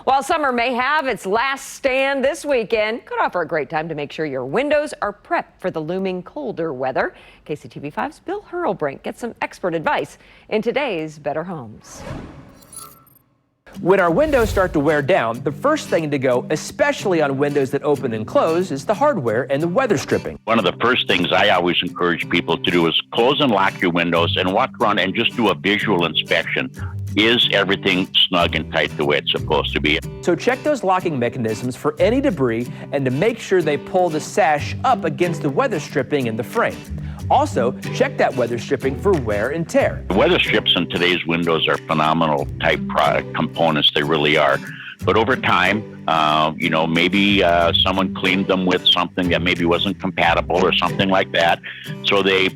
While summer may have its last stand this weekend, could offer a great time to make sure your windows are prepped for the looming colder weather. KCTV5's Bill Hurlbrink gets some expert advice in today's Better Homes. When our windows start to wear down, the first thing to go, especially on windows that open and close, is the hardware and the weather stripping. One of the first things I always encourage people to do is close and lock your windows and walk around and just do a visual inspection. Is everything snug and tight the way it's supposed to be? So check those locking mechanisms for any debris and to make sure they pull the sash up against the weather stripping in the frame. Also, check that weather stripping for wear and tear. The weather strips in today's windows are phenomenal type product components. They really are. But over time, maybe someone cleaned them with something that maybe wasn't compatible or something like that. So they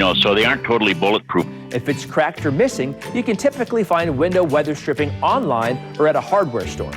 aren't totally bulletproof. If it's cracked or missing, you can typically find window weather stripping online or at a hardware store.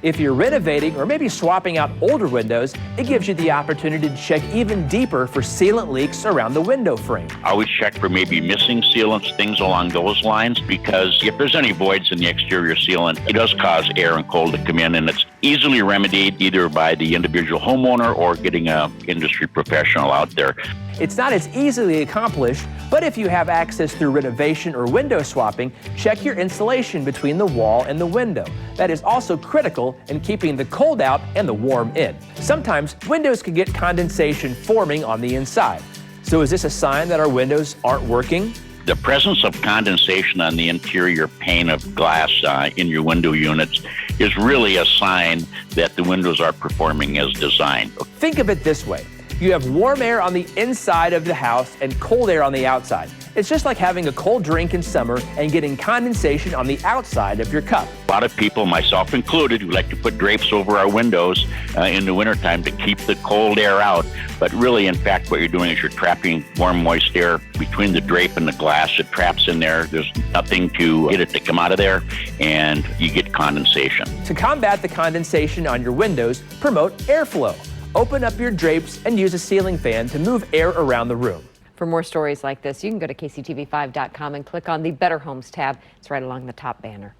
If you're renovating or maybe swapping out older windows, it gives you the opportunity to check even deeper for sealant leaks around the window frame. Always check for maybe missing sealants, things along those lines, because if there's any voids in the exterior sealant, it does cause air and cold to come in, and it's easily remedied either by the individual homeowner or getting an industry professional out there. It's not as easily accomplished, but if you have access through renovation or window swapping, check your insulation between the wall and the window. That is also critical in keeping the cold out and the warm in. Sometimes windows can get condensation forming on the inside. So is this a sign that our windows aren't working? The presence of condensation on the interior pane of glass in your window units is really a sign that the windows are performing as designed. Think of it this way. You have warm air on the inside of the house and cold air on the outside. It's just like having a cold drink in summer and getting condensation on the outside of your cup. A lot of people, myself included, who like to put drapes over our windows in the wintertime to keep the cold air out. But really, in fact, what you're doing is you're trapping warm, moist air between the drape and the glass. It traps in there. There's nothing to get it to come out of there, and you get condensation. To combat the condensation on your windows, promote airflow. Open up your drapes and use a ceiling fan to move air around the room. For more stories like this, you can go to KCTV5.com and click on the Better Homes tab. It's right along the top banner.